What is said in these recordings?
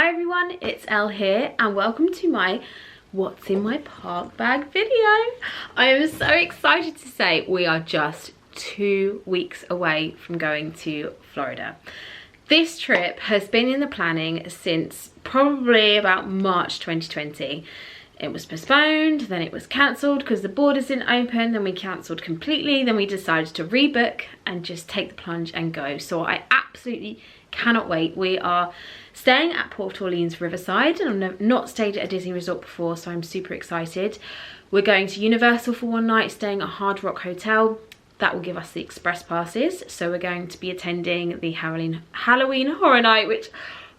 Hi everyone, it's Elle here and welcome to my what's in my park bag video. I am so excited to say we are just 2 weeks away from going to Florida. This trip has been in the planning since probably about March 2020. It was postponed, then it was cancelled because the borders didn't open, then we cancelled completely, then we decided to rebook and just take the plunge and go. So I absolutely cannot wait. We are staying at Port Orleans Riverside and I've not stayed at a Disney resort before, so I'm super excited. We're going to Universal for one night, staying at Hard Rock Hotel. That will give us the express passes. So we're going to be attending the Halloween Horror Night, which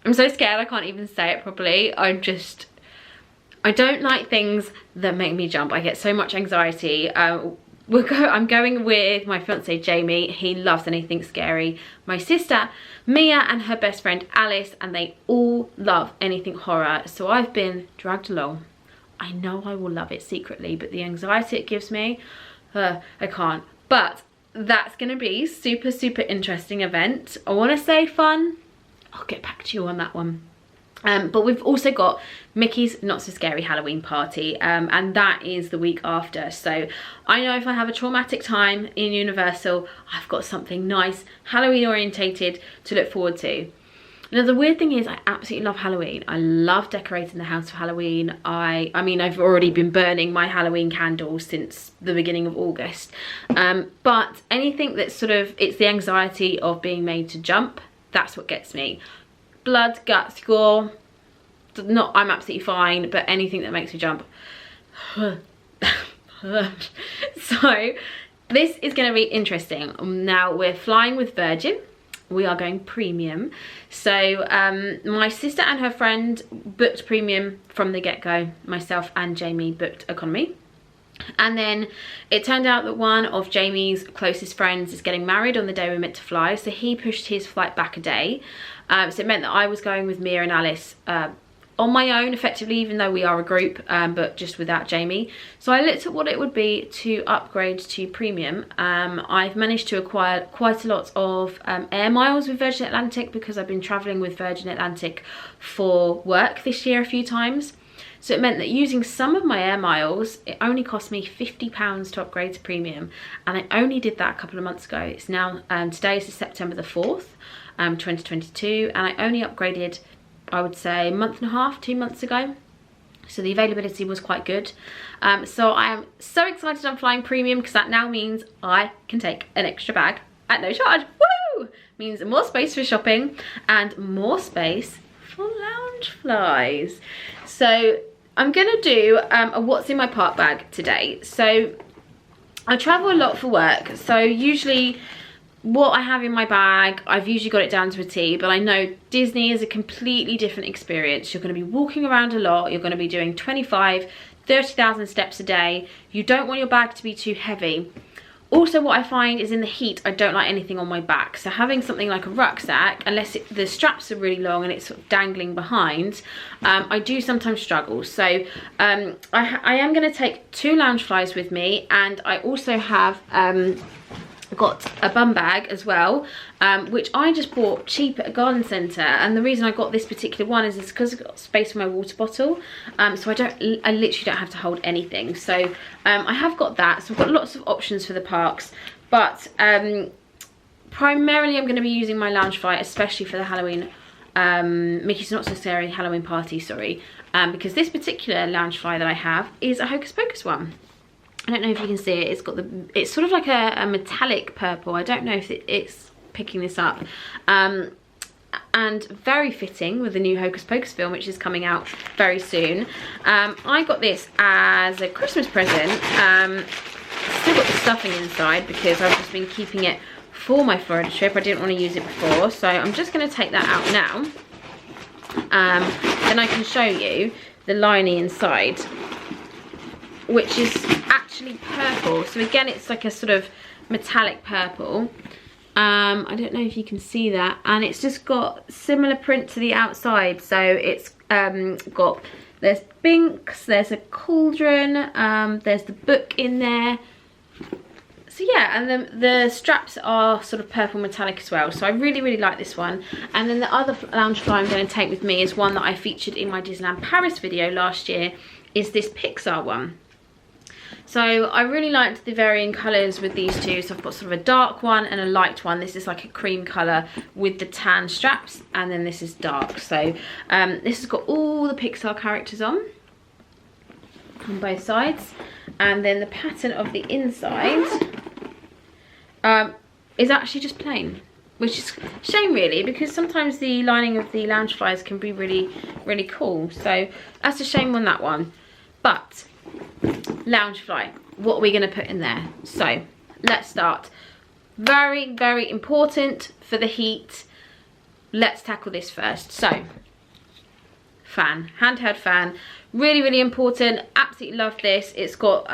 I'm so scared I can't even say it properly. I don't like things that make me jump. I get so much anxiety. I'm going with my fiance Jamie. He loves anything scary. My sister Mia and her best friend Alice, and they all love anything horror. So I've been dragged along. I know I will love it secretly, but the anxiety it gives me, I can't. But that's going to be super interesting event. I want to say fun. I'll get back to you on that one. But we've also got Mickey's Not So Scary Halloween Party, and that is the week after. So I know if I have a traumatic time in Universal, I've got something nice, Halloween orientated to look forward to. Now the weird thing is I absolutely love Halloween. I love decorating the house for Halloween. I mean I've already been burning my Halloween candles since the beginning of August. But anything that's sort of, it's the anxiety of being made to jump, that's what gets me. Blood, guts, gore, I'm absolutely fine, but anything that makes me jump. So this is going to be interesting. Now we're flying with Virgin. We are going premium. So my sister and her friend booked premium from the get-go. Myself and Jamie booked economy. And then it turned out that one of Jamie's closest friends is getting married on the day we're meant to fly, so he pushed his flight back a day. So it meant that I was going with Mia and Alice on my own effectively, even though we are a group, but just without Jamie. So I looked at what it would be to upgrade to premium. I've managed to acquire quite a lot of air miles with Virgin Atlantic because I've been travelling with Virgin Atlantic for work this year a few times. So it meant that using some of my air miles, it only cost me £50 to upgrade to premium. And I only did that a couple of months ago. It's now, today is September the 4th, 2022. And I only upgraded, I would say, a month and a half, 2 months ago. So the availability was quite good. So I am so excited I'm flying premium because that now means I can take an extra bag at no charge. Woo! Means more space for shopping and more space for lounge flies. So I'm gonna do a what's in my park bag today. So I travel a lot for work, so usually what I have in my bag, I've usually got it down to a T, but I know Disney is a completely different experience. You're going to be walking around a lot, you're going to be doing 30,000 steps a day. You don't want your bag to be too heavy. Also, what I find is in the heat, I don't like anything on my back. So having something like a rucksack, unless the straps are really long and it's sort of dangling behind, I do sometimes struggle. So I am going to take 2 lounge flies with me, and I also have got a bum bag as well, which I just bought cheap at a garden centre. And the reason I got this particular one is because I've got space for my water bottle, so I literally don't have to hold anything. So I have got that, so I've got lots of options for the parks, but primarily I'm going to be using my lounge flight, especially for the Halloween Mickey's Not So Scary Halloween Party, sorry, because this particular lounge fly that I have is a Hocus Pocus one. I don't know if you can see it. It's sort of like a metallic purple. I don't know if it's picking this up. And very fitting with the new Hocus Pocus film, which is coming out very soon. I got this as a Christmas present. Still got the stuffing inside because I've just been keeping it for my Florida trip. I didn't want to use it before, so I'm just going to take that out now. Then I can show you the lining inside, which is actually purple. So again, it's like a sort of metallic purple. I don't know if you can see that, and it's just got similar print to the outside. So it's there's binks, there's a cauldron, there's the book in there. So yeah, and then the straps are sort of purple metallic as well, so I really like this one. And then the other Loungefly I'm going to take with me is one that I featured in my Disneyland Paris video last year, is this Pixar one. So I really liked the varying colours with these two. So I've got sort of a dark one and a light one. This is like a cream colour with the tan straps, and then this is dark. So this has got all the Pixar characters on both sides, and then the pattern of the inside is actually just plain, which is a shame really, because sometimes the lining of the Loungeflies can be really cool. So that's a shame on that one. But Loungefly, what are we going to put in there? So let's start. Very important for the heat. Let's tackle this first. So fan, handheld fan, really important. Absolutely love this. It's got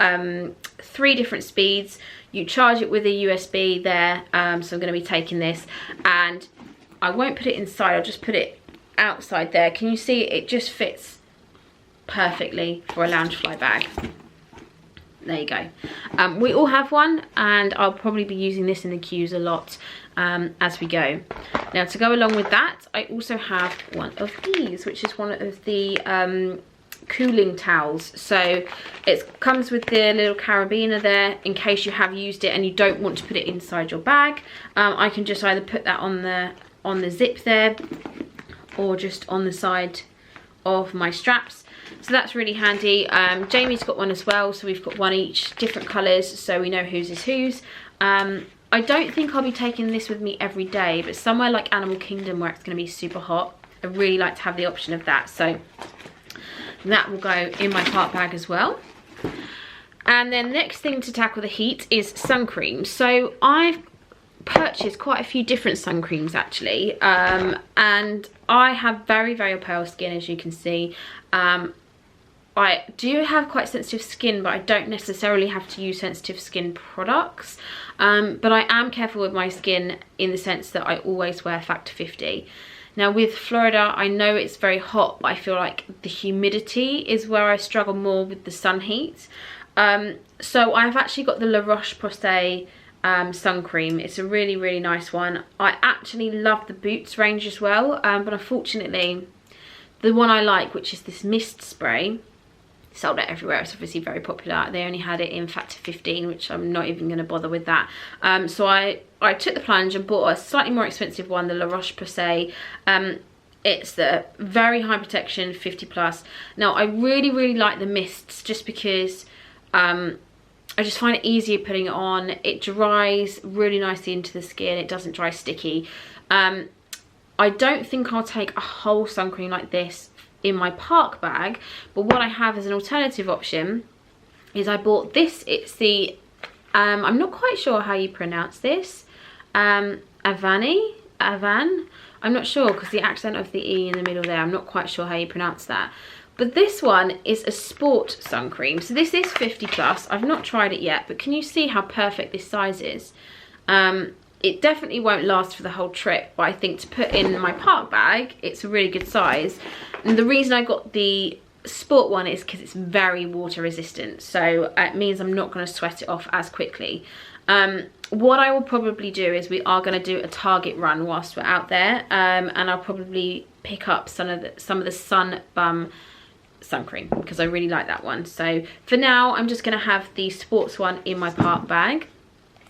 3 different speeds. You charge it with a USB there. So I'm going to be taking this, and I won't put it inside, I'll just put it outside there. Can you see it just fits perfectly for a Loungefly bag? There you go. We all have one, and I'll probably be using this in the queues a lot as we go. Now, to go along with that, I also have one of these, which is one of the cooling towels. So it comes with the little carabiner there in case you have used it and you don't want to put it inside your bag. I can just either put that on the zip there, or just on the side of my straps. So that's really handy. Jamie's got one as well, so we've got one each, different colours, so we know whose is whose. I don't think I'll be taking this with me every day, but somewhere like Animal Kingdom where it's going to be super hot, I really like to have the option of that. So that will go in my park bag as well. And then next thing to tackle the heat is sun cream. So I've purchased quite a few different sun creams actually, and I have very pale skin, as you can see. I do have quite sensitive skin, but I don't necessarily have to use sensitive skin products, but I am careful with my skin in the sense that I always wear Factor 50. Now with Florida, I know it's very hot, but I feel like the humidity is where I struggle more with the sun heat. So I've actually got the La Roche-Posay sun cream. It's a really nice one. I actually love the Boots range as well, but unfortunately the one I like, which is this mist spray, sold out everywhere. It's obviously very popular. They only had it in Factor 15, which I'm not even going to bother with that. So I took the plunge and bought a slightly more expensive one, the La Roche-Posay. It's the very high protection 50+. Now I really like the mists, just because I just find it easier putting it on. It dries really nicely into the skin. It doesn't dry sticky. I don't think I'll take a whole sun cream like this in my park bag, but what I have as an alternative option is I bought this. It's the I'm not quite sure how you pronounce this, Avan, I'm not sure, because the accent of the E in the middle there, I'm not quite sure how you pronounce that. But this one is a sport sun cream. So this is 50+. I've not tried it yet, but can you see how perfect this size is? It definitely won't last for the whole trip, but I think to put in my park bag, it's a really good size. And the reason I got the sport one is because it's very water resistant, so it means I'm not going to sweat it off as quickly. What I will probably do is we are going to do a Target run whilst we're out there, and I'll probably pick up some of the Sun Bum sun cream, because I really like that one. So for now, I'm just going to have the sports one in my park bag.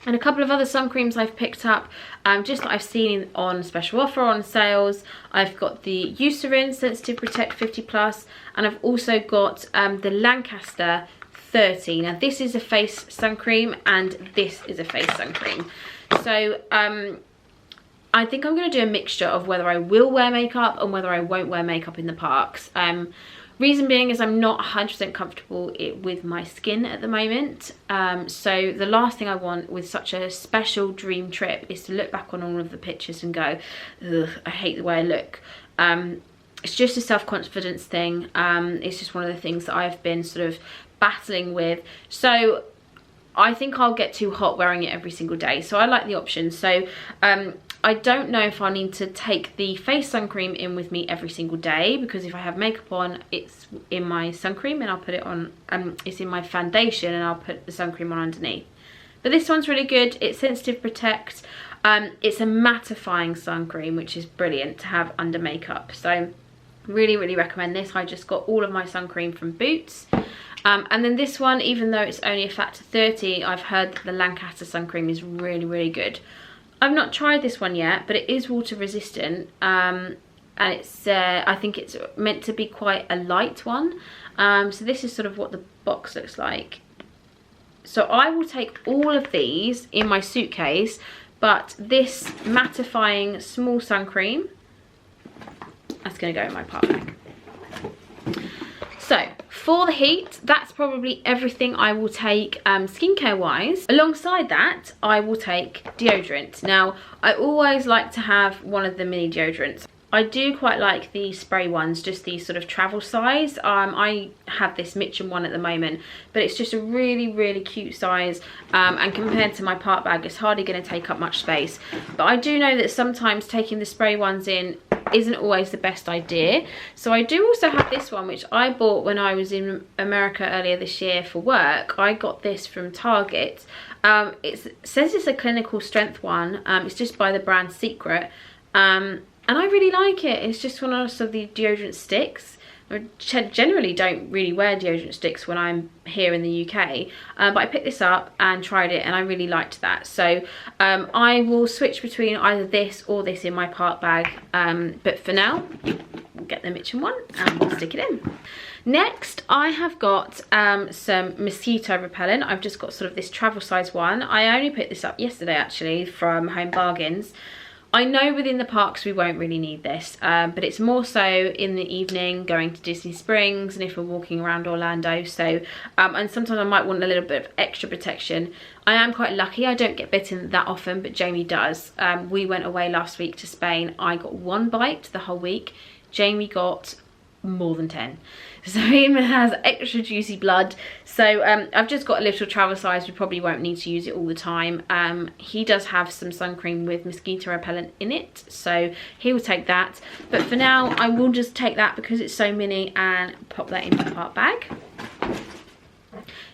And a couple of other sun creams I've picked up, just that I've seen on special offer, on sales. I've got the Eucerin Sensitive Protect 50+, and I've also got the Lancaster 30. Now this is a face sun cream, and this is a face sun cream. So I think I'm going to do a mixture of whether I will wear makeup and whether I won't wear makeup in the parks. Reason being is I'm not 100% comfortable with my skin at the moment. So the last thing I want with such a special dream trip is to look back on all of the pictures and go, ugh, I hate the way I look. It's just a self-confidence thing. It's just one of the things that I've been sort of battling with. So I think I'll get too hot wearing it every single day. So I like the option. So I don't know if I need to take the face sun cream in with me every single day, because if I have makeup on, it's in my sun cream and I'll put it on, it's in my foundation and I'll put the sun cream on underneath. But this one's really good. It's Sensitive Protect. It's a mattifying sun cream, which is brilliant to have under makeup. So really, really recommend this. I just got all of my sun cream from Boots. And then this one, even though it's only a factor 30, I've heard that the Lancaster sun cream is really, really good. I've not tried this one yet, but it is water resistant. And it's I think it's meant to be quite a light one. So this is sort of what the box looks like. So I will take all of these in my suitcase, but this mattifying small sun cream, that's going to go in my part bag. So for the heat, that's probably everything I will take skincare wise. Alongside that, I will take deodorant. Now, I always like to have one of the mini deodorants. I do quite like the spray ones, just these sort of travel size. I have this Mitchum one at the moment, but it's just a really, really cute size. And compared to my part bag, it's hardly going to take up much space. But I do know that sometimes taking the spray ones in isn't always the best idea. So I do also have this one, which I bought when I was in America earlier this year for work. I got this from Target. It says it's a clinical strength one. It's just by the brand Secret. And I really like it. It's just one of the deodorant sticks. I generally don't really wear deodorant sticks when I'm here in the UK. But I picked this up and tried it and I really liked that. So I will switch between either this or this in my part bag. But for now, we'll get the Mitchum one and we'll stick it in. Next, I have got some mosquito repellent. I've just got sort of this travel size one. I only picked this up yesterday actually from Home Bargains. I know within the parks we won't really need this, but it's more so in the evening going to Disney Springs and if we're walking around Orlando. So, and sometimes I might want a little bit of extra protection. I am quite lucky, I don't get bitten that often, but Jamie does. We went away last week to Spain. I got one bite the whole week. Jamie got more than 10. So he has extra juicy blood. So I've just got a little travel size. We probably won't need to use it all the time. He does have some sun cream with mosquito repellent in it, so he will take that. But for now, I will just take that because it's so mini and pop that into the part bag.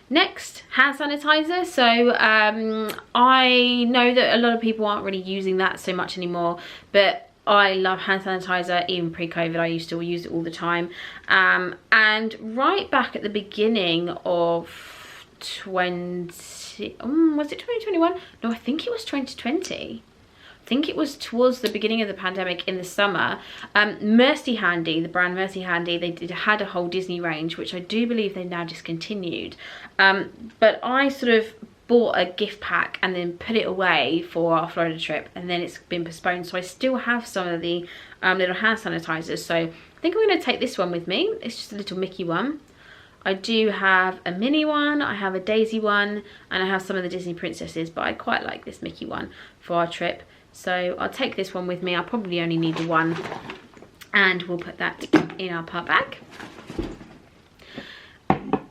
Next, hand sanitizer. So I know that a lot of people aren't really using that so much anymore, but I love hand sanitizer. Even pre-COVID, I used to use it all the time. And right back at the beginning of was it 2021? No, I think it was 2020. I think it was towards the beginning of the pandemic in the summer. Mercy Handy, the brand Mercy Handy, they had a whole Disney range, which I do believe they've now discontinued. But I sort of bought a gift pack and then put it away for our Florida trip, and then it's been postponed. So I still have some of the little hand sanitizers. So I think I'm going to take this one with me. It's just a little Mickey one. I do have a mini one, I have a Daisy one, and I have some of the Disney princesses, but I quite like this Mickey one for our trip. So I'll take this one with me. I'll probably only need the one, and we'll put that in our part bag.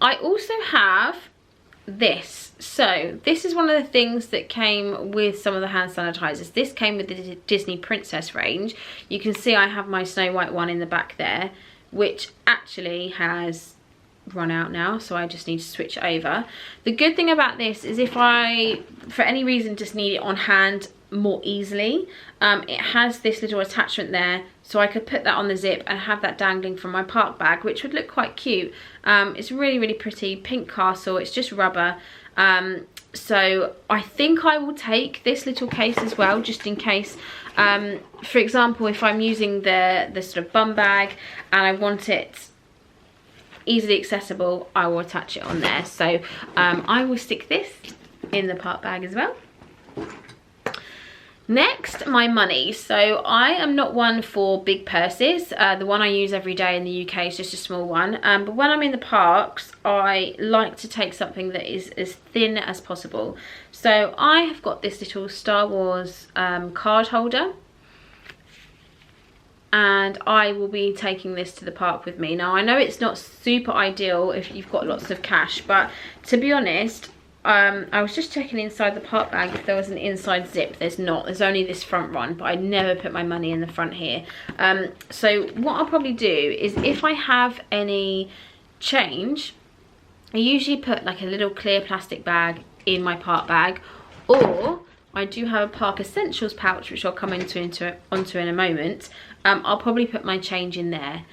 I also have this. So this is one of the things that came with some of the hand sanitizers. This came with the Disney Princess range. You can see I have my Snow White one in the back there, which actually has run out now, so I just need to switch over. The good thing about this is if I for any reason just need it on hand more easily, it has this little attachment there, so I could put that on the zip and have that dangling from my park bag, which would look quite cute. It's really, really pretty, pink castle. It's just rubber. So I think I will take this little case as well, just in case. For example, if I'm using the sort of bum bag and I want it easily accessible, I will attach it on there. So I will stick this in the part bag as well. Next, my money. So I am not one for big purses. The one I use every day in the UK is just a small one. But when I'm in the parks, I like to take something that is as thin as possible. So I have got this little Star Wars card holder. And I will be taking this to the park with me. Now, I know it's not super ideal if you've got lots of cash, but to be honest, I was just checking inside the park bag if there was an inside zip. There's not. There's only this front one, but I never put my money in the front here. So what I'll probably do is if I have any change, I usually put like a little clear plastic bag in my park bag, or I do have a park essentials pouch, which I'll come onto in a moment. I'll probably put my change in there.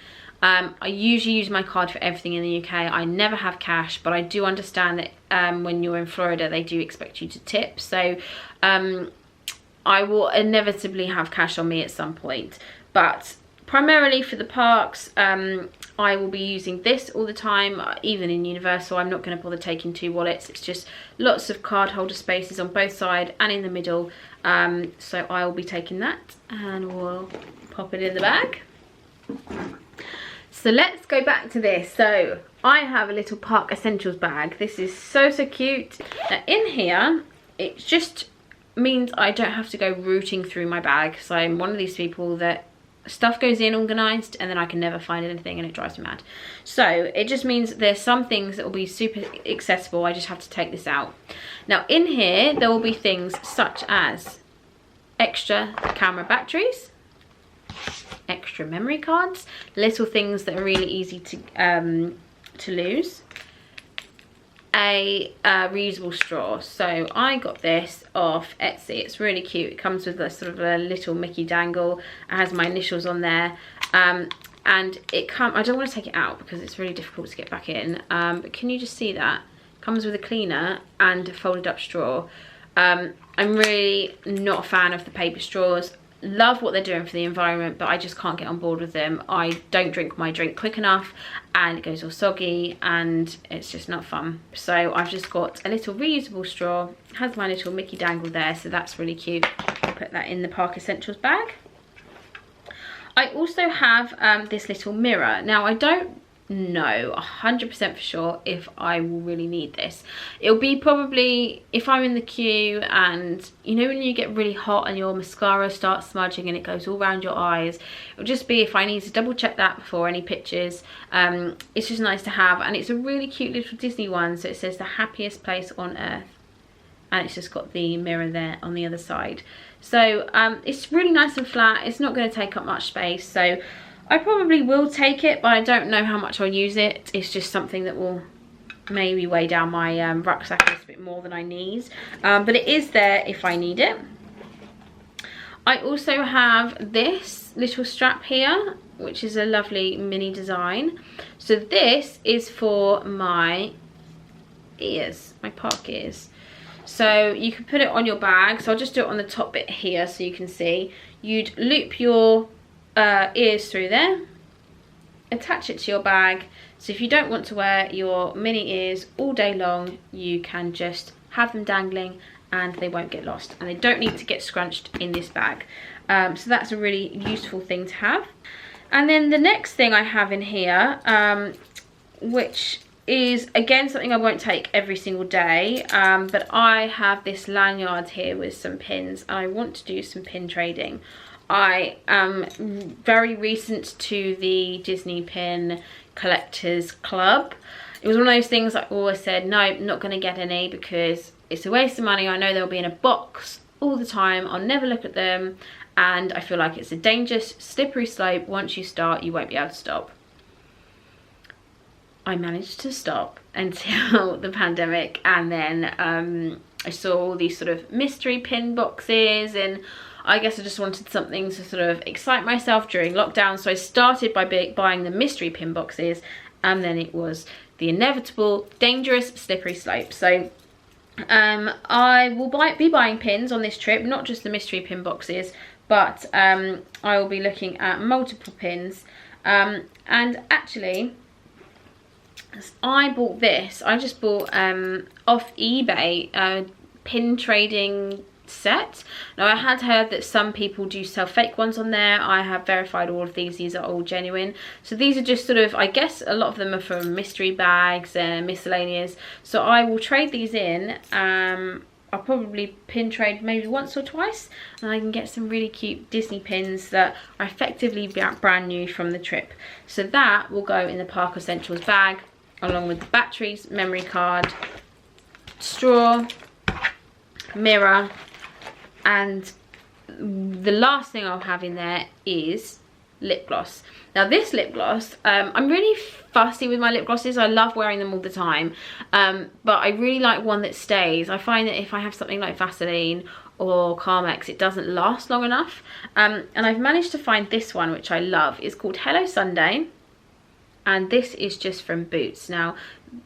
I usually use my card for everything in the UK. I never have cash, but I do understand that when you're in Florida, they do expect you to tip. So I will inevitably have cash on me at some point. But primarily for the parks, I will be using this all the time. Even in Universal, I'm not going to bother taking 2 wallets. It's just lots of card holder spaces on both sides and in the middle. So I will be taking that, and we'll pop it in the bag. So let's go back to this. So I have a little park essentials bag. This is so cute. Now in here, it just means I don't have to go rooting through my bag. So I'm one of these people that stuff goes in organized and then I can never find anything, and it drives me mad. So it just means there's some things that will be super accessible. I just have to take this out. Now in here, there will be things such as extra camera batteries, extra memory cards, little things that are really easy to lose, a reusable straw. So I got this off Etsy. It's really cute. It comes with a sort of a little Mickey dangle. It has my initials on there, and I don't want to take it out because it's really difficult to get back in, but can you just see that? It comes with a cleaner and a folded up straw. I'm really not a fan of the paper straws. Love what they're doing for the environment, but I just can't get on board with them. I don't drink my drink quick enough and it goes all soggy and it's just not fun. So I've just got a little reusable straw. It has my little Mickey dangle there, so that's really cute. I'll put that in the Park Essentials bag. I also have this little mirror. Now I don't know 100% for sure if I will really need this. It'll be probably if I'm in the queue, and you know when you get really hot and your mascara starts smudging and it goes all around your eyes, it'll just be if I need to double check that before any pictures. It's just nice to have, and it's a really cute little Disney one. So it says the happiest place on earth, and it's just got the mirror there on the other side. So it's really nice and flat. It's not going to take up much space, so I probably will take it, but I don't know how much I'll use it. It's just something that will maybe weigh down my rucksack a little bit more than I need. But it is there if I need it. I also have this little strap here, which is a lovely mini design. So this is for my ears, my park ears. So you can put it on your bag. So I'll just do it on the top bit here so you can see. You'd loop your ears through there, attach it to your bag, so if you don't want to wear your mini ears all day long, you can just have them dangling and they won't get lost, and they don't need to get scrunched in this bag. So that's a really useful thing to have. And then the next thing I have in here, which is again something I won't take every single day, but I have this lanyard here with some pins. I want to do some pin trading. I am very recent to the Disney Pin Collectors Club. It was one of those things I always said, no, I'm not going to get any because it's a waste of money. I know they'll be in a box all the time. I'll never look at them. And I feel like it's a dangerous, slippery slope. Once you start, you won't be able to stop. I managed to stop until the pandemic. And then I saw all these sort of mystery pin boxes, and I guess I just wanted something to sort of excite myself during lockdown. So I started by buying the mystery pin boxes, and then it was the inevitable dangerous slippery slope. So I will be buying pins on this trip, not just the mystery pin boxes, but I will be looking at multiple pins. And actually, I bought this. I just bought off eBay a pin trading set. Now I had heard that some people do sell fake ones on there. I have verified all of these. These are all genuine. So these are just sort of, I guess a lot of them are from mystery bags and miscellaneous. So I will trade these in. I'll probably pin trade maybe once or twice, and I can get some really cute Disney pins that are effectively brand new from the trip. So that will go in the Park Essentials bag, along with the batteries, memory card, straw, mirror, and the last thing I'll have in there is lip gloss. Now this lip gloss, I'm really fussy with my lip glosses. I love wearing them all the time, but I really like one that stays. I find that if I have something like Vaseline or Carmex, it doesn't last long enough, and I've managed to find this one, which I love. It's called Hello Sunday, and this is just from Boots. Now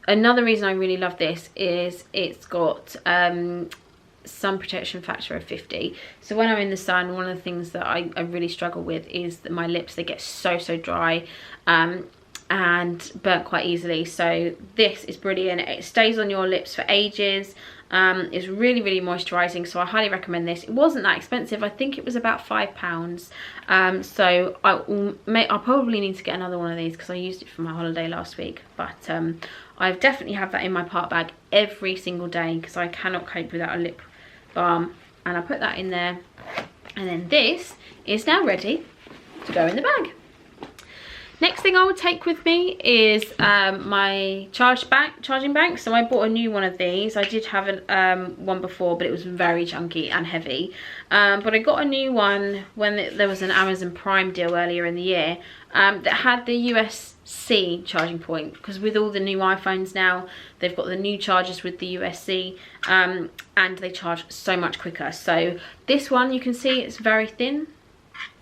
another reason I really love this is it's got sun protection factor of 50. So when I'm in the sun, one of the things that I really struggle with is that my lips, they get so dry and burnt quite easily. So this is brilliant. It stays on your lips for ages. It's really moisturizing, so I highly recommend this. It wasn't that expensive. I think it was about £5. So I'll probably need to get another one of these because I used it for my holiday last week, but I definitely have that in my part bag every single day because I cannot cope without a lip balm. And I put that in there, and then this is now ready to go in the bag. Next thing I would take with me is my charging bank. So I bought a new one of these. I did have one before, but it was very chunky and heavy. But I got a new one when there was an Amazon Prime deal earlier in the year that had the USB-C charging point, because with all the new iPhones now, they've got the new chargers with the USB-C, and they charge so much quicker. So this one, you can see it's very thin.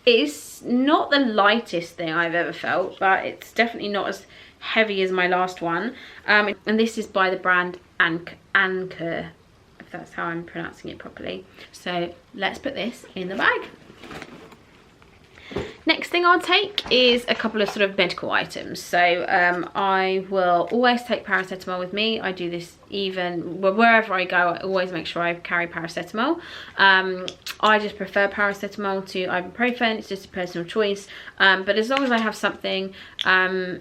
It's not the lightest thing I've ever felt, but it's definitely not as heavy as my last one. And this is by the brand Anchor, if that's how I'm pronouncing it properly. So let's put this in the bag. Next thing I'll take is a couple of sort of medical items. So I will always take paracetamol with me. I do this even wherever I go. I always make sure I carry paracetamol. I just prefer paracetamol to ibuprofen. It's just a personal choice. But as long as I have something, I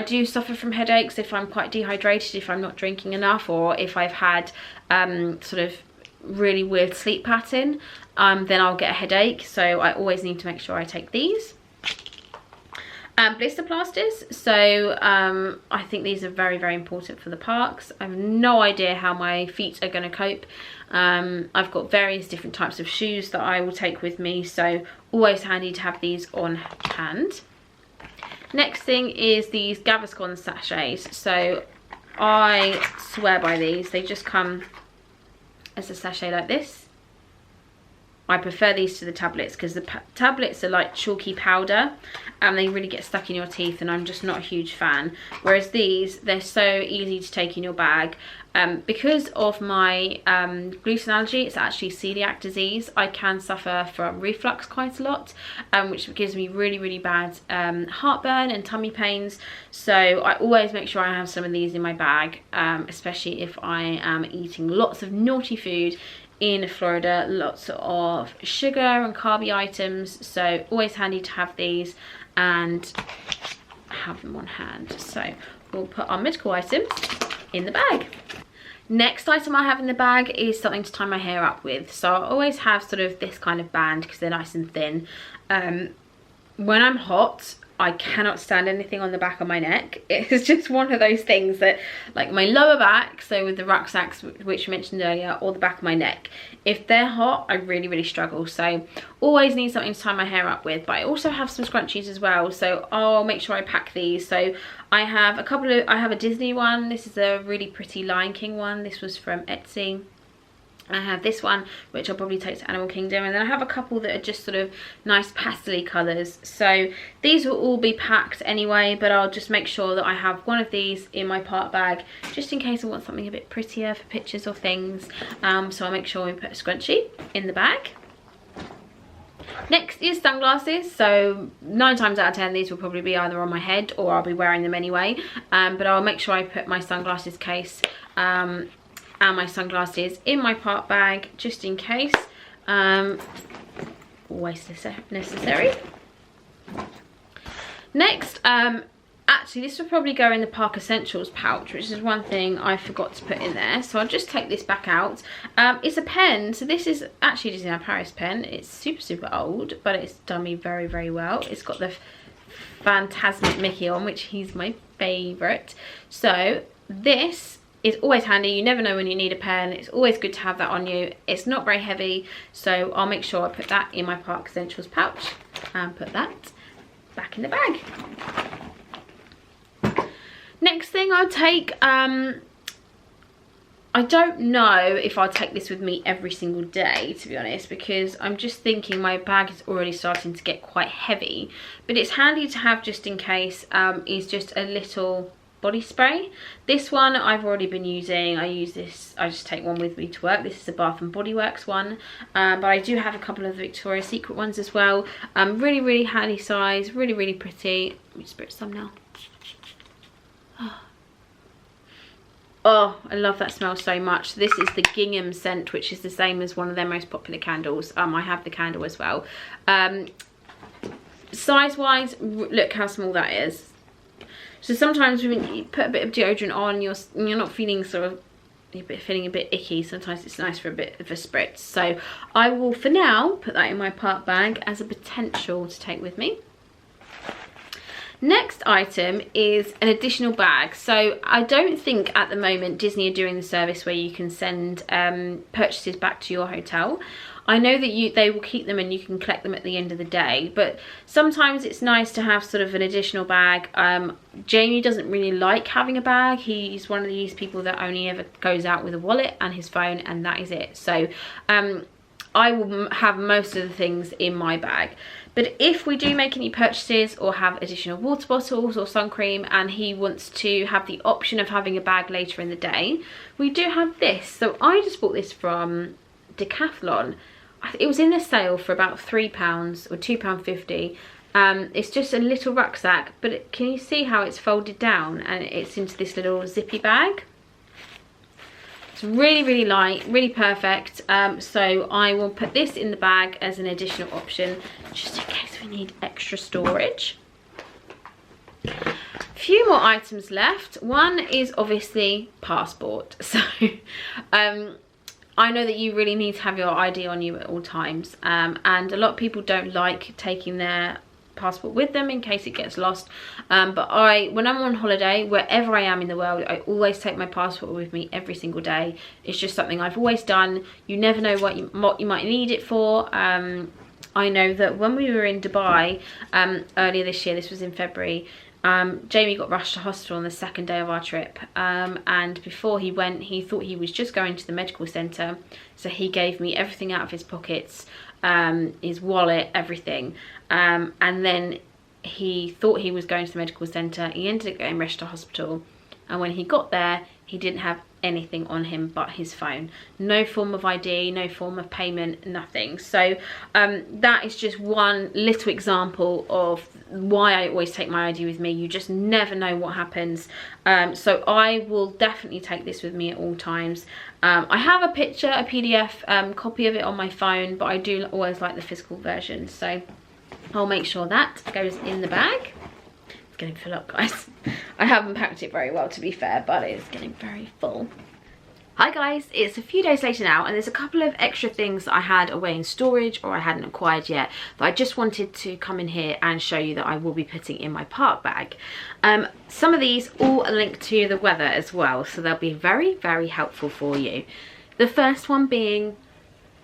do suffer from headaches if I'm quite dehydrated, if I'm not drinking enough, or if I've had sort of really weird sleep pattern, then I'll get a headache. So I always need to make sure I take these. Blister plasters. So I think these are very important for the parks. I have no idea how my feet are going to cope. I've got various different types of shoes that I will take with me, so always handy to have these on hand. Next thing is these Gaviscon sachets. So I swear by these. They just come as a sachet like this. I prefer these to the tablets because the tablets are like chalky powder and they really get stuck in your teeth, and I'm just not a huge fan. Whereas these, they're so easy to take in your bag. Because of my gluten allergy, it's actually celiac disease, I can suffer from reflux quite a lot, which gives me really bad heartburn and tummy pains. So I always make sure I have some of these in my bag, especially if I am eating lots of naughty food in Florida, lots of sugar and carby items. So always handy to have these and have them on hand. So we'll put our medical items in the bag. Next item I have in the bag is something to tie my hair up with. So I always have sort of this kind of band because they're nice and thin. When I'm hot, I cannot stand anything on the back of my neck. It's just one of those things that, like my lower back, so with the rucksacks which I mentioned earlier, or the back of my neck, if they're hot, I really struggle. So always need something to tie my hair up with. But I also have some scrunchies as well, so I'll make sure I pack these. So I have I have a Disney one. This is a really pretty Lion King one. This was from Etsy. I have this one, which I'll probably take to Animal Kingdom, and then I have a couple that are just sort of nice pastel-y colours. So these will all be packed anyway, but I'll just make sure that I have one of these in my part bag, just in case I want something a bit prettier for pictures or things. So I'll make sure we put a scrunchie in the bag. Next is sunglasses. So 9 times out of 10 these will probably be either on my head or I'll be wearing them anyway. But I'll make sure I put my sunglasses case and my sunglasses in my part bag just in case. Always necessary. Next, actually this will probably go in the Park Essentials pouch, which is one thing I forgot to put in there. So I'll just take this back out. It's a pen. So this is actually Disneyland Paris pen. It's super old, but it's done me very well. It's got the Fantasmic Mickey on, which he's my favourite. So this is always handy. You never know when you need a pen. It's always good to have that on you. It's not very heavy, so I'll make sure I put that in my Park Essentials pouch. and put that back in the bag. Next thing I'll take, I don't know if I'll take this with me every single day, to be honest, because I'm just thinking my bag is already starting to get quite heavy, but it's handy to have just in case, is just a little body spray. This one I've already been using. I use this, I just take one with me to work. This is a Bath and Body Works one, but I do have a couple of Victoria's Secret ones as well. Really handy size, really pretty. Let me spritz some now. Oh, I love that smell so much. This is the gingham scent, which is the same as one of their most popular candles. I have the candle as well. Size wise, look how small that is. So sometimes when you put a bit of deodorant on, you're not feeling feeling a bit icky. Sometimes it's nice for a bit of a spritz. So I will for now put that in my park bag as a potential to take with me. Next item is an additional bag. So I don't think at the moment Disney are doing the service where you can send purchases back to your hotel. I know that they will keep them and you can collect them at the end of the day, but sometimes it's nice to have sort of an additional bag. Jamie doesn't really like having a bag. He's one of these people that only ever goes out with a wallet and his phone, and that is it. So I will have most of the things in my bag. But if we do make any purchases or have additional water bottles or sun cream and he wants to have the option of having a bag later in the day, we do have this. So I just bought this from Decathlon. It was in the sale for about £3 or £2.50. It's just a little rucksack, but can you see how it's folded down and it's into this little zippy bag? It's really light, really perfect. So I will put this in the bag as an additional option, just in case we need extra storage. A few more items left. One is obviously passport. So I know that you really need to have your ID on you at all times, and a lot of people don't like taking their passport with them in case it gets lost, but when I'm on holiday, wherever I am in the world, I always take my passport with me every single day. It's just something I've always done. You never know what you might need it for. I know that when we were in Dubai earlier this year, this was in February, Jamie got rushed to hospital on the second day of our trip, and before he went, he thought he was just going to the medical centre, so he gave me everything out of his pockets, his wallet, everything, and then he thought he was going to the medical centre. He ended up getting rushed to hospital, and when he got there, he didn't have anything on him but his phone. No form of ID, no form of payment, nothing. So that is just one little example of why I always take my ID with me. You just never know what happens. So I will definitely take this with me at all times. I have a picture, a PDF copy of it on my phone, but I do always like the physical version. So I'll make sure that goes in the bag. It's getting full up, guys. I haven't packed it very well, to be fair, but it's getting very full. Hi guys, it's a few days later now, and there's a couple of extra things that I had away in storage or I hadn't acquired yet that I just wanted to come in here and show you that I will be putting in my park bag. Some of these all are linked to the weather as well, so they'll be very helpful for you. The first one being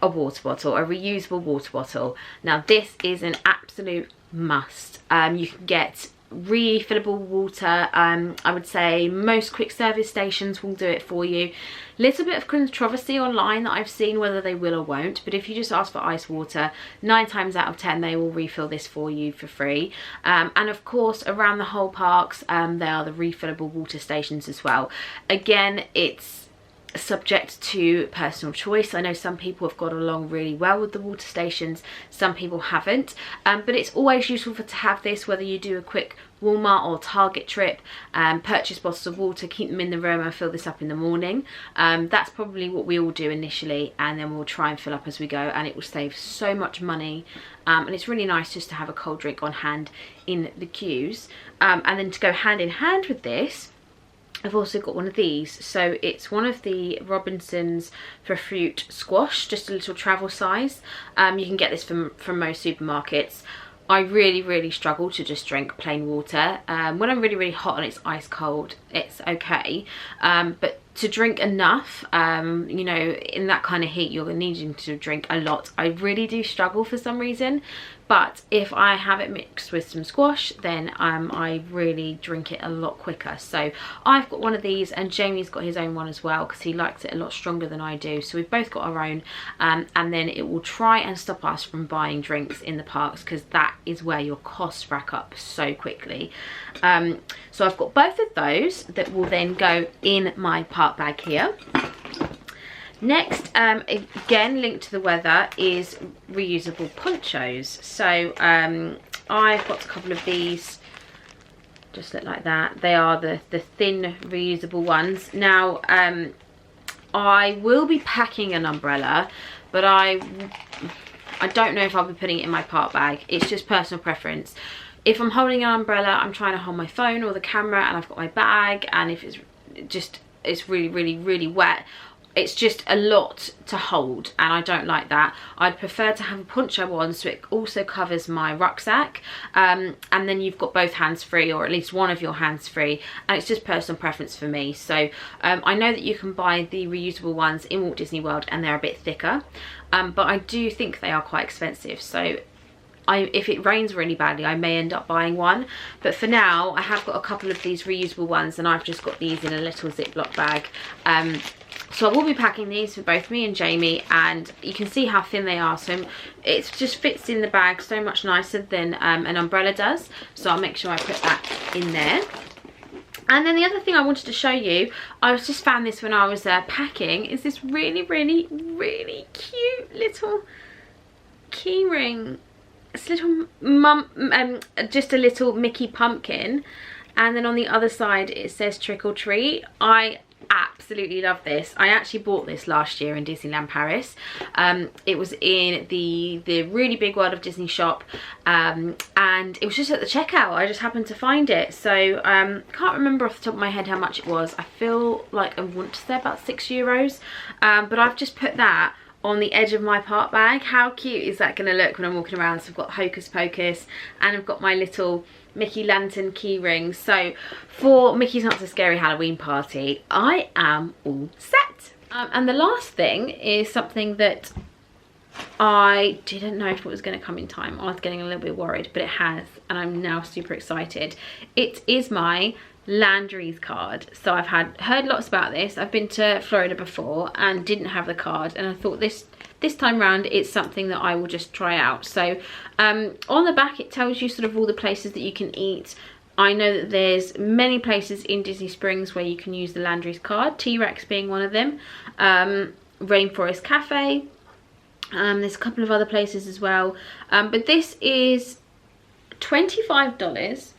a water bottle, a reusable water bottle. Now this is an absolute must. You can get refillable water. I would say most quick service stations will do it for you. Little bit of controversy online that I've seen whether they will or won't, but if you just ask for ice water, 9 times out of 10 they will refill this for you for free. And of course around the whole parks there are the refillable water stations as well. Again, it's subject to personal choice. I know some people have got along really well with the water stations, some people haven't, but it's always useful to have this, whether you do a quick Walmart or Target trip, purchase bottles of water, keep them in the room and fill this up in the morning. That's probably what we all do initially, and then we'll try and fill up as we go, and it will save so much money, and it's really nice just to have a cold drink on hand in the queues. And then to go hand in hand with this, I've also got one of these. So it's one of the Robinsons for fruit squash, just a little travel size. You can get this from most supermarkets. I really struggle to just drink plain water. When I'm really hot and it's ice cold, it's okay, but to drink enough, you know, in that kind of heat, you're needing to drink a lot. I really do struggle for some reason, but if I have it mixed with some squash, then I really drink it a lot quicker. So I've got one of these, and Jamie's got his own one as well, because he likes it a lot stronger than I do. So we've both got our own, and then it will try and stop us from buying drinks in the parks, because that is where your costs rack up so quickly. So I've got both of those that will then go in my park bag here. Next, again linked to the weather, is reusable ponchos. So I've got a couple of these, just look like that. They are the thin reusable ones. Now I will be packing an umbrella, but I don't know if I'll be putting it in my park bag. It's just personal preference. If I'm holding an umbrella, I'm trying to hold my phone or the camera, and I've got my bag, and if it's really wet, it's just a lot to hold, and I don't like that. I'd prefer to have a poncho on, so it also covers my rucksack, and then you've got both hands free, or at least one of your hands free, and it's just personal preference for me. So I know that you can buy the reusable ones in Walt Disney World, and they're a bit thicker, but I do think they are quite expensive. So if it rains really badly, I may end up buying one, but for now I have got a couple of these reusable ones, and I've just got these in a little Ziploc bag. So I will be packing these for both me and Jamie, and you can see how thin they are, so it just fits in the bag so much nicer than an umbrella does. So I'll make sure I put that in there. And then the other thing I wanted to show you, I just found this when I was packing, is this really cute little key ring. It's a little just a little Mickey pumpkin, and then on the other side it says trick or treat. I absolutely love this. I actually bought this last year in Disneyland Paris. It was in the really big World of Disney shop, and it was just at the checkout. I just happened to find it, so can't remember off the top of my head how much it was. I feel like I want to say about €6, but I've just put that on the edge of my park bag. How cute is that going to look when I'm walking around? So I've got Hocus Pocus, and I've got my little Mickey lantern key rings. So for Mickey's Not So Scary Halloween party, I am all set. And the last thing is something that I didn't know if it was going to come in time. I was getting a little bit worried, but it has, and I'm now super excited. It is my Landrys card. So I've heard lots about this. I've been to Florida before and didn't have the card, and I thought this time round it's something that I will just try out. So on the back it tells you sort of all the places that you can eat. I know that there's many places in Disney Springs where you can use the Landrys card, T-Rex being one of them, Rainforest Cafe, there's a couple of other places as well, but this is $25.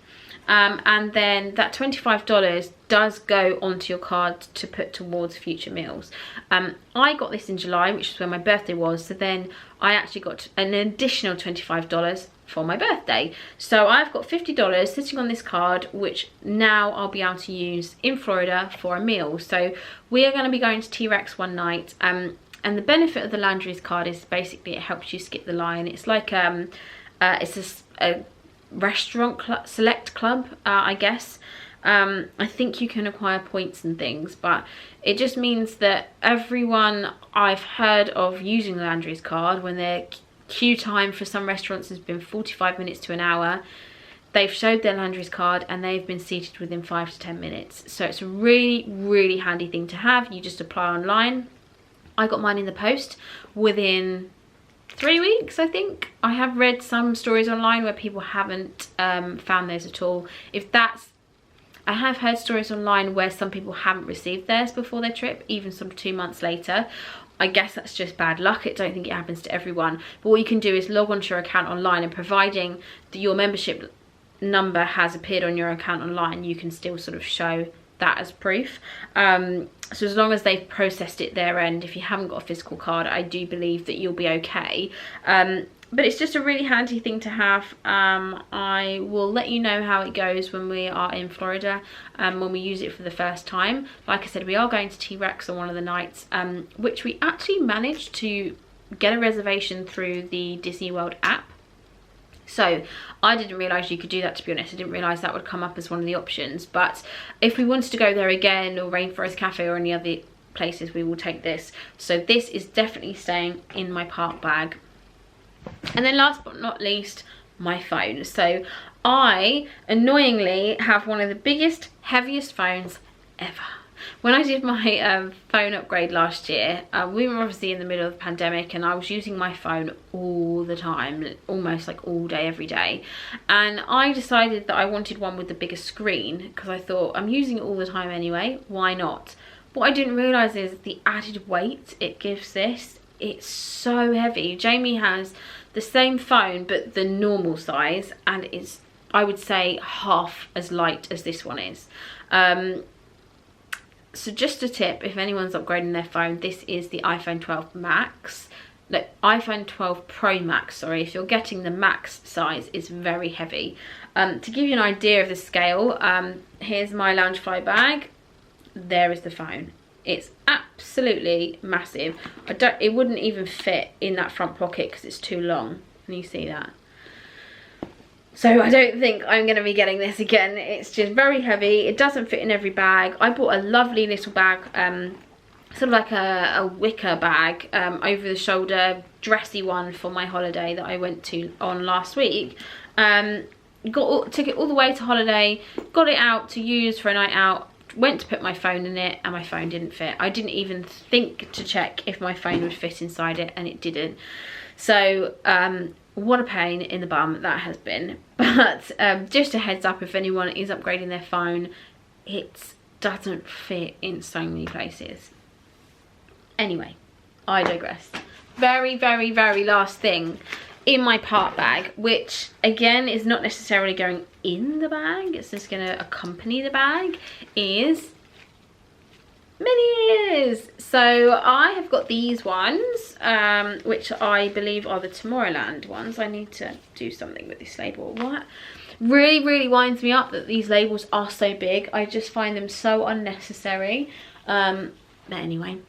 And then that $25 does go onto your card to put towards future meals. I got this in July, which is when my birthday was, so then I actually got an additional $25 for my birthday. So I've got $50 sitting on this card, which now I'll be able to use in Florida for a meal. So we are going to be going to T-Rex one night, and the benefit of the Landrys card is basically it helps you skip the line. It's like it's a restaurant select club, I guess. I think you can acquire points and things, but it just means that everyone I've heard of using the Landrys card, when their queue time for some restaurants has been 45 minutes to an hour, they've showed their Landrys card and they've been seated within 5 to 10 minutes. So it's a really handy thing to have. You just apply online. I got mine in the post within 3 weeks, I think. I have read some stories online where people haven't found theirs at all. I have heard stories online where some people haven't received theirs before their trip, even some 2 months later. I guess that's just bad luck. I don't think it happens to everyone. But what you can do is log onto your account online, and providing that your membership number has appeared on your account online, you can still sort of show that as proof. So as long as they've processed it their end, if you haven't got a physical card, I do believe that you'll be okay. But it's just a really handy thing to have. I will let you know how it goes when we are in Florida, when we use it for the first time. Like I said, we are going to T-Rex on one of the nights, which we actually managed to get a reservation through the Disney World app. So I didn't realise you could do that, to be honest. I didn't realise that would come up as one of the options. But if we wanted to go there again, or Rainforest Cafe or any other places, we will take this. So this is definitely staying in my park bag. And then last but not least, my phone. So I annoyingly have one of the biggest, heaviest phones ever. When I did my phone upgrade last year, we were obviously in the middle of the pandemic and I was using my phone all the time, almost like all day, every day. And I decided that I wanted one with the bigger screen because I thought I'm using it all the time anyway, why not? What I didn't realise is the added weight it gives this. It's so heavy. Jamie has the same phone but the normal size, and it's, I would say, half as light as this one is. So just a tip, if anyone's upgrading their phone, this is the iPhone 12 Max. No, iPhone 12 Pro Max, sorry. If you're getting the Max size, it's very heavy. To give you an idea of the scale, here's my Loungefly bag. There is the phone. It's absolutely massive. It wouldn't even fit in that front pocket because it's too long. Can you see that? So I don't think I'm going to be getting this again. It's just very heavy. It doesn't fit in every bag. I bought a lovely little bag, sort of like a wicker bag, over the shoulder, dressy one for my holiday that I went to on last week. Took it all the way to holiday, got it out to use for a night out, went to put my phone in it and my phone didn't fit. I didn't even think to check if my phone would fit inside it, and it didn't. So what a pain in the bum that has been. But just a heads up, if anyone is upgrading their phone, it doesn't fit in so many places. Anyway, I digress. Very, very, very last thing in my part bag, which again is not necessarily going in the bag, it's just going to accompany the bag, is mini ears. So I have got these ones, which I believe are the Tomorrowland ones. I need to do something with this label. What really winds me up that these labels are so big. I just find them so unnecessary. But anyway,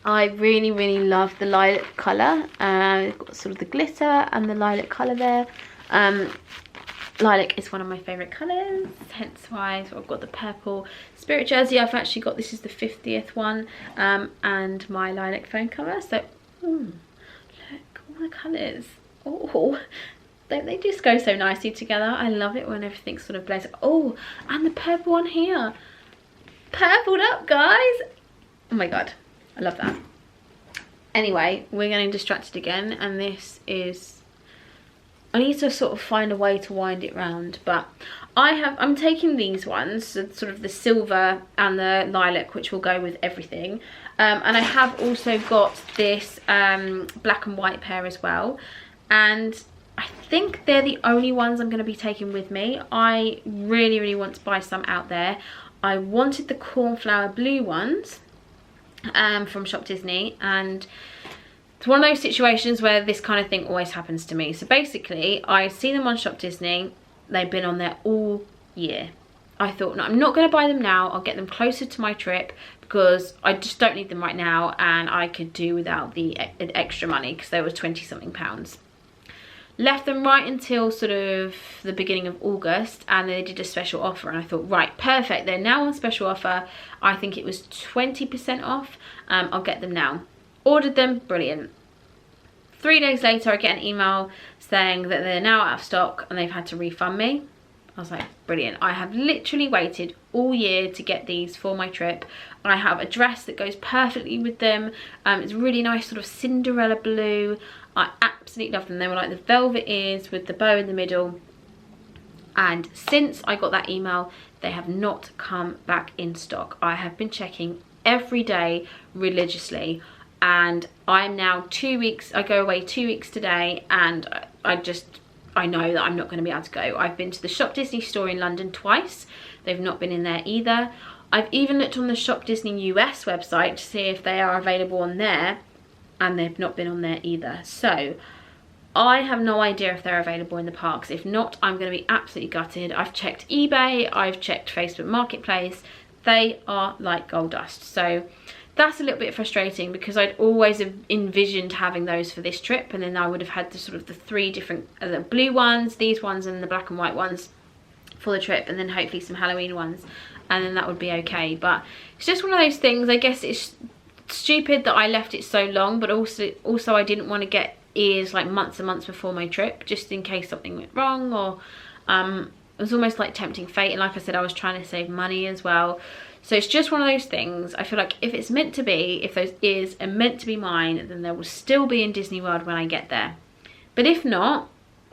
I really love the lilac colour. It's got sort of the glitter and the lilac colour there. Lilac is one of my favourite colours, hence why I've got the purple spirit jersey. I've actually got, this is the 50th one, and my lilac phone cover. So, look, all the colours. Oh, don't they just go so nicely together? I love it when everything sort of blends. Oh, and the purple one here. Purpled up, guys. Oh my god, I love that. Anyway, we're getting distracted again, and this is... I need to sort of find a way to wind it round, but I'm taking these ones, so sort of the silver and the lilac, which will go with everything. And I have also got this black and white pair as well. And I think they're the only ones I'm going to be taking with me. I really want to buy some out there. I wanted the cornflower blue ones from Shop Disney, and it's one of those situations where this kind of thing always happens to me. So basically, I see them on Shop Disney. They've been on there all year. I thought, no, I'm not going to buy them now. I'll get them closer to my trip because I just don't need them right now, and I could do without the extra money because they were 20-something pounds. Left them right until sort of the beginning of August, and they did a special offer, and I thought, right, perfect. They're now on special offer. I think it was 20% off. I'll get them now. Ordered them, brilliant. 3 days later, I get an email saying that they're now out of stock and they've had to refund me. I was like, brilliant. I have literally waited all year to get these for my trip. I have a dress that goes perfectly with them. It's really nice, sort of Cinderella blue. I absolutely love them. They were like the velvet ears with the bow in the middle. And since I got that email, they have not come back in stock. I have been checking every day religiously. And I'm now 2 weeks, I go away 2 weeks today, and I know that I'm not going to be able to go. I've been to the Shop Disney store in London twice. They've not been in there either. I've even looked on the Shop Disney US website to see if they are available on there, and they've not been on there either. So I have no idea if they're available in the parks. If not, I'm going to be absolutely gutted. I've checked eBay, I've checked Facebook Marketplace. They are like gold dust. So that's a little bit frustrating because I'd always envisioned having those for this trip, and then I would have had the sort of the 3 different, the blue ones, these ones, and the black and white ones for the trip, and then hopefully some Halloween ones, and then that would be okay. But it's just one of those things. I guess it's stupid that I left it so long, but also I didn't want to get ears like months and months before my trip, just in case something went wrong, or it was almost like tempting fate. And like I said, I was trying to save money as well. So it's just one of those things. I feel like if it's meant to be, if those ears are meant to be mine, then they will still be in Disney World when I get there. But if not,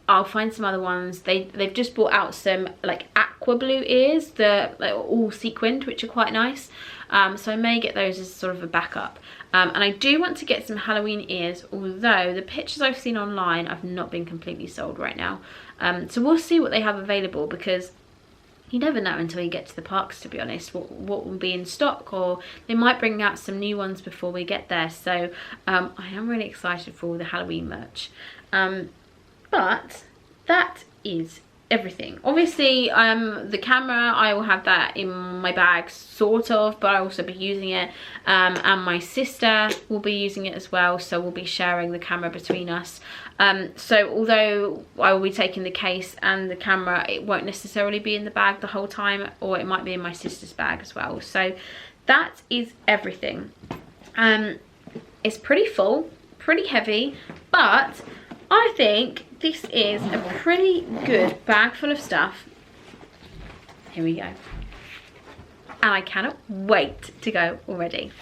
I'll find some other ones. They've just brought out some like aqua blue ears, they're like all sequined, which are quite nice. So I may get those as sort of a backup. And I do want to get some Halloween ears, although the pictures I've seen online, I've not been completely sold right now. So we'll see what they have available, because you never know until you get to the parks, to be honest, what will be in stock, or they might bring out some new ones before we get there. So I am really excited for all the Halloween merch. But that is everything. Obviously, the camera, I will have that in my bag, sort of, but I'll also be using it. And my sister will be using it as well, so we'll be sharing the camera between us. So although I will be taking the case and the camera, it won't necessarily be in the bag the whole time, or it might be in my sister's bag as well. So that is everything. It's pretty full, pretty heavy, but I think this is a pretty good bag full of stuff. Here we go. And I cannot wait to go already.